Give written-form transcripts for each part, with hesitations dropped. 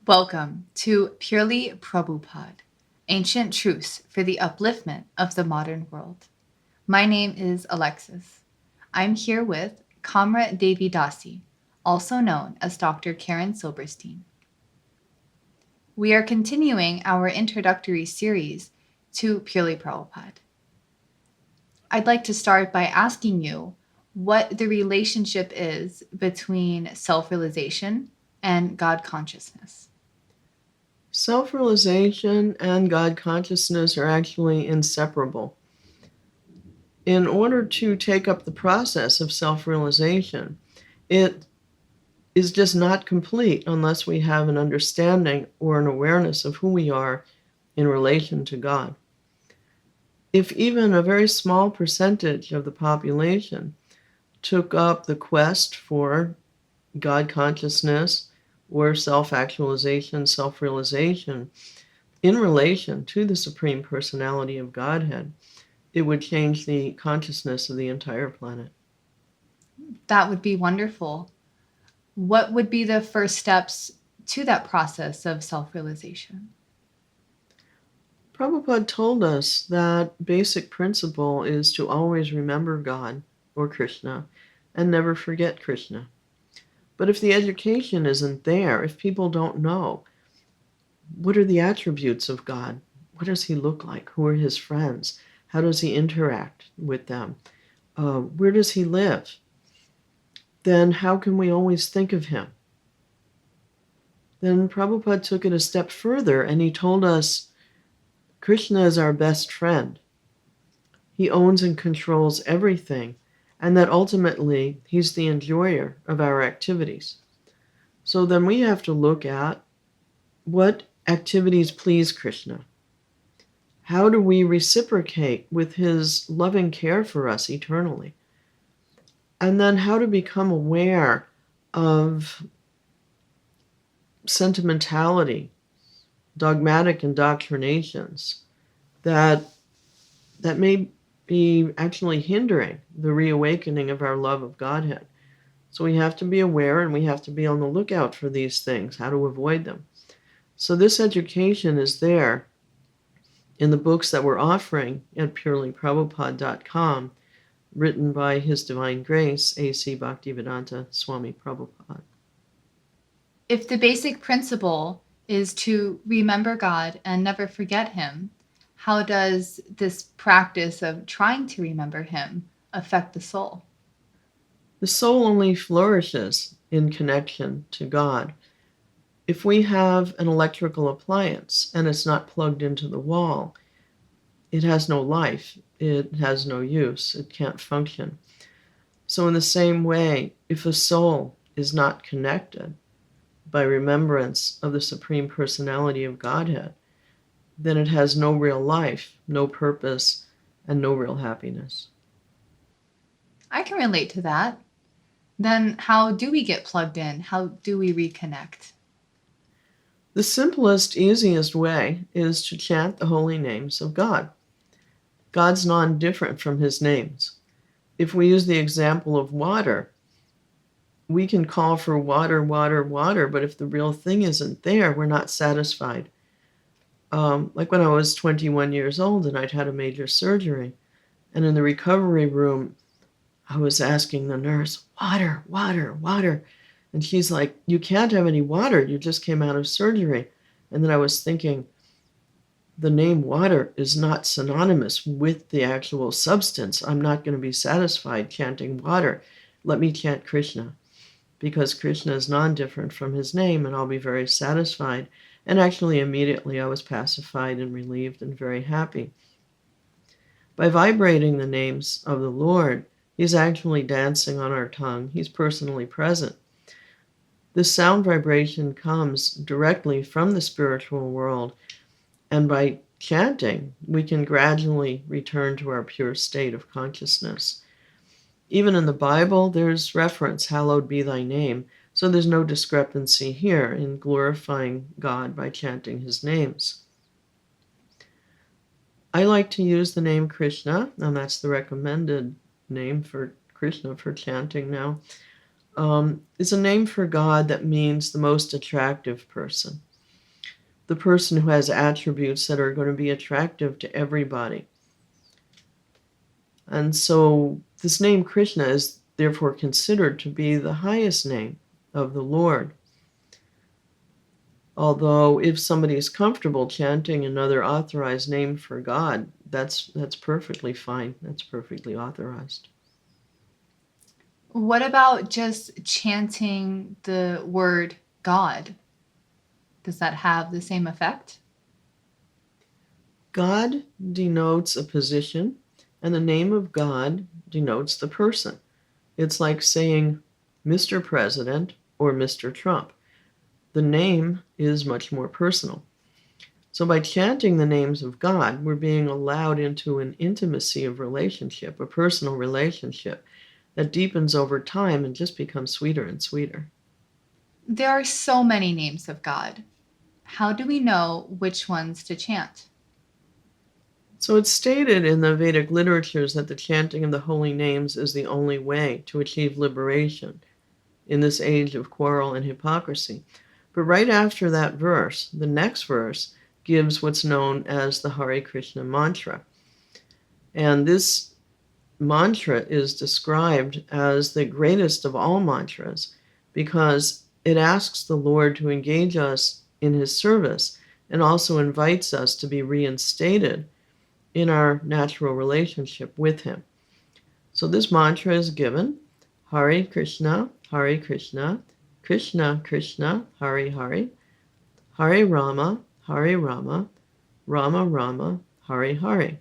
Welcome to Purely Prabhupada, Ancient Truths for the Upliftment of the Modern World. My name is Alexis. I'm here with Kamra Devi Dasi, also known as Dr. Karen Silberstein. We are continuing our introductory series to Purely Prabhupada. I'd like to start by asking you what the relationship is between self-realization and God consciousness. Self-realization and God consciousness are actually inseparable. In order to take up the process of self-realization, it is just not complete unless we have an understanding or an awareness of who we are in relation to God. If even a very small percentage of the population took up the quest for God consciousness or self-actualization, self-realization, in relation to the Supreme Personality of Godhead, it would change the consciousness of the entire planet. That would be wonderful. What would be the first steps to that process of self-realization? Prabhupada told us that basic principle is to always remember God or Krishna and never forget Krishna. But if the education isn't there, if people don't know, what are the attributes of God? What does he look like? Who are his friends? How does he interact with them? Where does he live? Then how can we always think of him? Then Prabhupada took it a step further and he told us Krishna is our best friend. He owns and controls everything, and that ultimately he's the enjoyer of our activities. So then we have to look at what activities please Krishna. How do we reciprocate with his loving care for us eternally? And then how to become aware of sentimentality, dogmatic indoctrinations that may be actually hindering the reawakening of our love of Godhead. So we have to be aware and we have to be on the lookout for these things, how to avoid them. So this education is there in the books that we're offering at purelyprabhupada.com, written by His Divine Grace, A.C. Bhaktivedanta Swami Prabhupada. If the basic principle is to remember God and never forget him, how does this practice of trying to remember him affect the soul? The soul only flourishes in connection to God. If we have an electrical appliance and it's not plugged into the wall, it has no life, it has no use, it can't function. So in the same way, if a soul is not connected by remembrance of the Supreme Personality of Godhead, then it has no real life, no purpose, and no real happiness. I can relate to that. Then how do we get plugged in? How do we reconnect? The simplest, easiest way is to chant the holy names of God. God's non-different from his names. If we use the example of water, we can call for water, water, water, but if the real thing isn't there, we're not satisfied. Like when I was 21 years old and I'd had a major surgery, and in the recovery room, I was asking the nurse, water, water, water. And she's like, you can't have any water. You just came out of surgery. And then I was thinking, the name water is not synonymous with the actual substance. I'm not going to be satisfied chanting water. Let me chant Krishna, because Krishna is non-different from his name, and I'll be very satisfied. And actually, immediately I was pacified and relieved and very happy. By vibrating the names of the Lord, he's actually dancing on our tongue. He's personally present. This sound vibration comes directly from the spiritual world, and by chanting, we can gradually return to our pure state of consciousness. Even in the Bible, there's reference, hallowed be thy name, so there's no discrepancy here in glorifying God by chanting his names. I like to use the name Krishna, and that's the recommended name for Krishna for chanting now. It's a name for God that means the most attractive person. the person who has attributes that are going to be attractive to everybody. And so this name Krishna is therefore considered to be the highest name of the Lord. Although if somebody is comfortable chanting another authorized name for God, that's perfectly fine. That's perfectly authorized. What about just chanting the word God? Does that have the same effect? God denotes a position, and the name of God denotes the person. It's like saying Mr. President or Mr. Trump. The name is much more personal. So by chanting the names of God, we're being allowed into an intimacy of relationship, a personal relationship that deepens over time and just becomes sweeter and sweeter. There are so many names of God. How do we know which ones to chant? So it's stated in the Vedic literatures that the chanting of the holy names is the only way to achieve liberation in this age of quarrel and hypocrisy. But right after that verse, the next verse gives what's known as the Hare Krishna mantra. And this mantra is described as the greatest of all mantras because it asks the Lord to engage us in his service and also invites us to be reinstated in our natural relationship with him. So this mantra is given Hare Krishna, Krishna Krishna, Hare Hare, Hare Rama, Rama Rama, Hare Hare.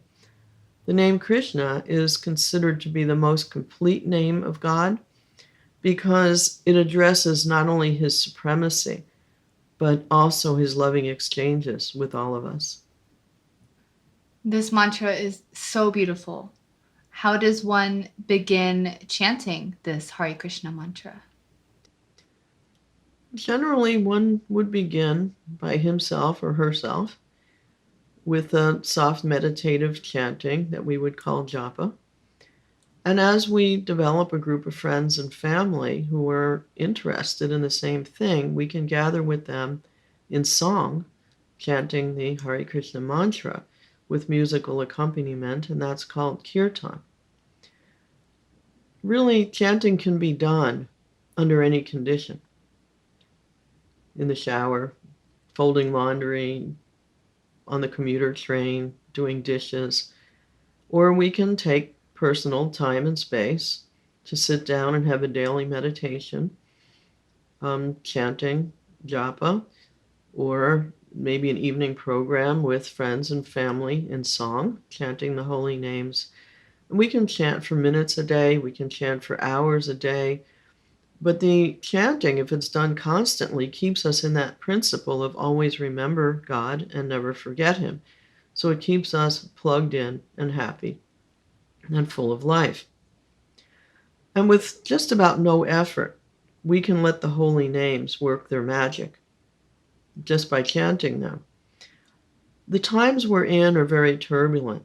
The name Krishna is considered to be the most complete name of God because it addresses not only his supremacy, but also his loving exchanges with all of us. This mantra is so beautiful. How does one begin chanting this Hare Krishna mantra? Generally, one would begin by himself or herself with a soft meditative chanting that we would call japa. And as we develop a group of friends and family who are interested in the same thing, we can gather with them in song, chanting the Hare Krishna mantra with musical accompaniment, and that's called kirtan. Really, chanting can be done under any condition. In the shower, folding laundry, on the commuter train, doing dishes, or we can take personal time and space to sit down and have a daily meditation, chanting japa, or maybe an evening program with friends and family in song, chanting the holy names. And we can chant for minutes a day, we can chant for hours a day, but the chanting, if it's done constantly, keeps us in that principle of always remember God and never forget him. So it keeps us plugged in and happy and full of life. And with just about no effort, we can let the holy names work their magic just by chanting them. The times we're in are very turbulent.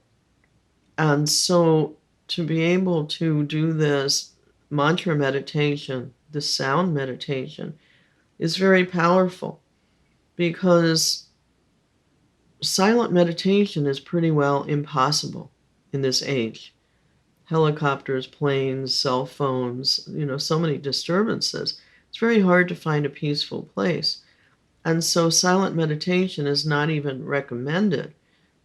And so to be able to do this mantra meditation, the sound meditation, is very powerful because silent meditation is pretty well impossible in this age. Helicopters, planes, cell phones, so many disturbances. It's very hard to find a peaceful place. And so silent meditation is not even recommended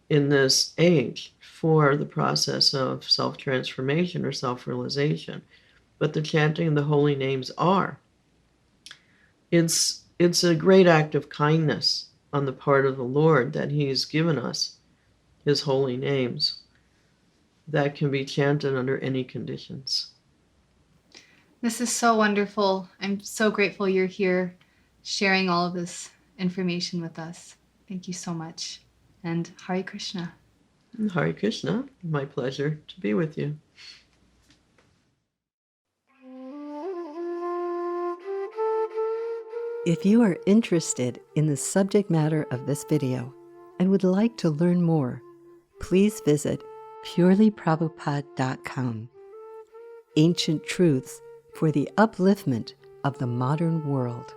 in this age for the process of self-transformation or self-realization. But the chanting of the holy names are. It's a great act of kindness on the part of the Lord that he's given us his holy names that can be chanted under any conditions. This is so wonderful. I'm so grateful you're here sharing all of this information with us. Thank you so much. And Hare Krishna. Hare Krishna, my pleasure to be with you. If you are interested in the subject matter of this video and would like to learn more, please visit purelyprabhupada.com. Ancient truths for the upliftment of the modern world.